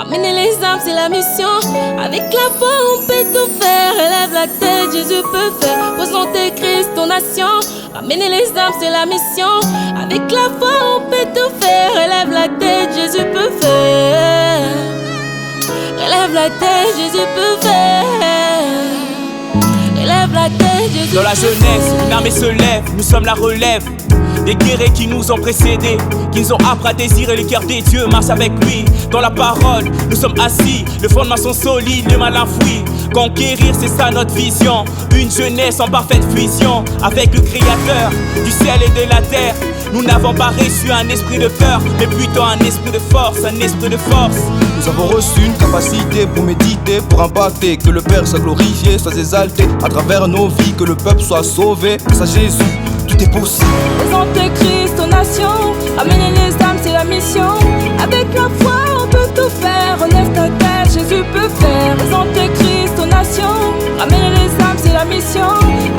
Ramener les âmes, c'est la mission. Avec la foi, on peut tout faire. Élève la tête, Jésus peut faire. Pose dans tes Christ, ton nation. Ramener les âmes, c'est la mission. Avec la foi, on peut tout faire. Élève la tête, Jésus peut faire. Relève la tête, Jésus peut faire. Relève la tête, Jésus peut faire. Dans la jeunesse, une armée se lève, nous sommes la relève. Des guerriers qui nous ont précédés, qui nous ont appris à désirer les cœurs des dieux, marche avec lui. Dans la parole, nous sommes assis, le fondement sont solides, le mal enfoui. Conquérir, c'est ça notre vision. Une jeunesse en parfaite fusion avec le Créateur du ciel et de la terre. Nous n'avons pas reçu un esprit de peur, mais plutôt un esprit de force, un esprit de force. Nous avons reçu une capacité pour méditer, pour impacter. Que le Père soit glorifié, soit exalté à travers nos vies, que le peuple soit sauvé. Grâce à Jésus, tout est possible. Présente Christ aux nations, amener les âmes, c'est la mission. Avec la foi, on peut tout faire. Relève ta tête, Jésus peut faire. Présente Christ aux nations, amener les âmes, c'est la mission.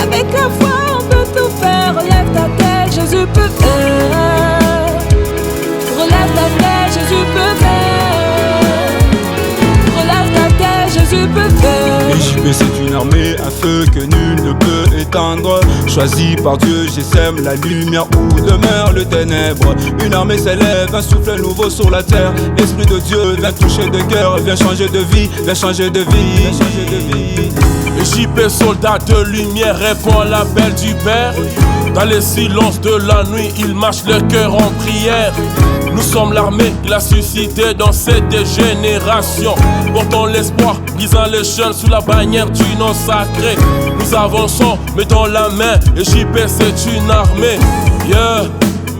Avec la foi, on peut tout faire. Relève ta tête, Jésus peut faire. Relève ta tête, Jésus peut faire. Relève ta tête, Jésus peut faire. Et JP c'est une armée, un feu que nul ne peut éteindre. Choisi par Dieu, j'essaime la lumière où demeure le ténèbre. Une armée s'élève, un souffle nouveau sur la terre. L'Esprit de Dieu vient toucher de cœur, vient changer de vie, vient changer de vie, vient changer de vie. JP soldat de lumière répond à l'appel du Père. Dans les silences de la nuit, il marche le cœur en prière. Nous sommes l'armée qu'il a suscité dans cette génération. Portons l'espoir, brisant les chaînes sous la bannière du nom sacré. Nous avançons, mettons la main, et JP c'est une armée. Yeah,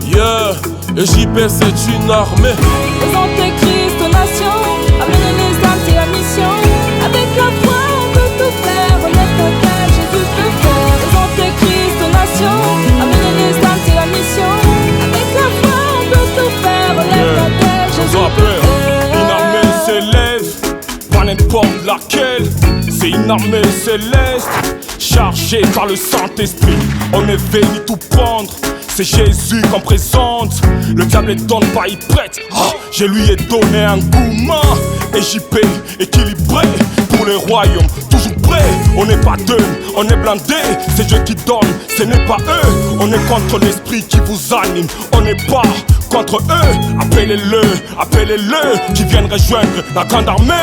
yeah, et JP c'est une armée. Présente Christ aux nations, amener les âmes, c'est la mission. Avec la foi, on peut tout faire. Relève ta tête, Jésus peut faire. Présente Christ aux nations, amener les âmes, c'est la mission. Avec la foi, on peut tout faire. Relève ta tête, Jésus peut faire. Une armée s'élève, pas n'importe laquelle. C'est une armée céleste, chargée par le Saint-Esprit. On est venu tout prendre. C'est Jésus qu'on présente. Le diable étonne pas, il prête. Je lui ai donné un gourmand. Et JP équilibré pour les royaumes, toujours prêt. On n'est pas deux, on est blindé. C'est Dieu qui donne, ce n'est pas eux. On est contre l'esprit qui vous anime. On n'est pas contre eux. Appelez-le, appelez-le, qui viennent rejoindre la grande armée.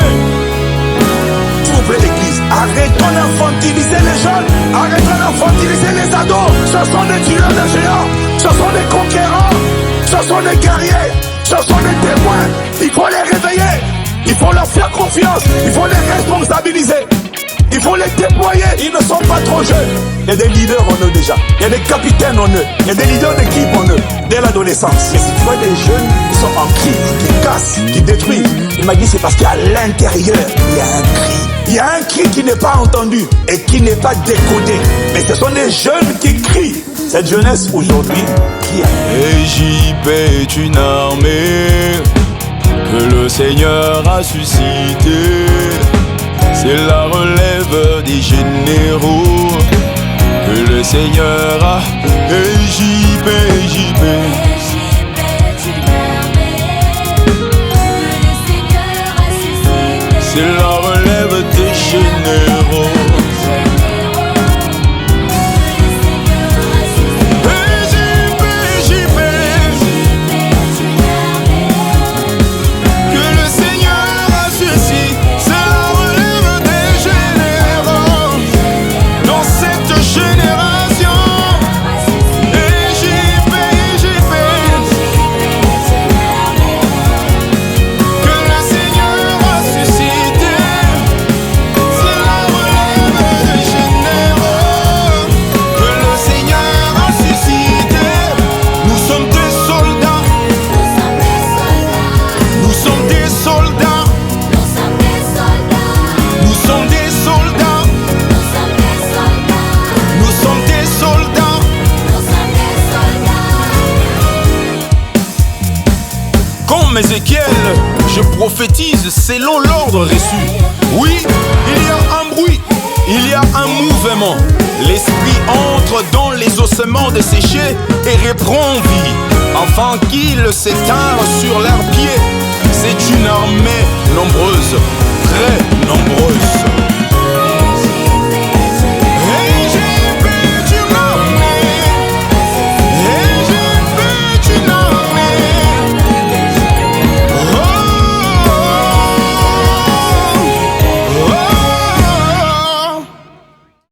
Troublez l'église, arrêtons d'infantiliser les jeunes, arrêtons d'infantiliser les ados. Ce sont des tueurs de géants, ce sont des conquérants, ce sont des guerriers, ce sont des témoins. Il faut les réveiller, il faut leur faire confiance, il faut les responsabiliser, il faut les déployer. Ils ne sont pas trop jeunes. Il y a des leaders en eux déjà, il y a des capitaines en eux, il y a des leaders d'équipe en eux, dès l'adolescence. Mais si tu vois des jeunes qui sont en crise, qui cassent, qui détruisent, il m'a dit c'est parce qu'à l'intérieur, il y a un cri. Il y a un cri qui n'est pas entendu et qui n'est pas décodé. Mais ce sont des jeunes qui crient. Cette jeunesse aujourd'hui qui a... Et JP est une armée que le Seigneur a suscité. C'est la relève des généraux que le Seigneur a. Et JP, JP. C'est la relève des généraux. Ézéchiel, je prophétise selon l'ordre reçu. Oui, il y a un bruit, il y a un mouvement. L'esprit entre dans les ossements desséchés et reprend vie, afin qu'ils s'éteignent sur leurs pieds. C'est une armée nombreuse.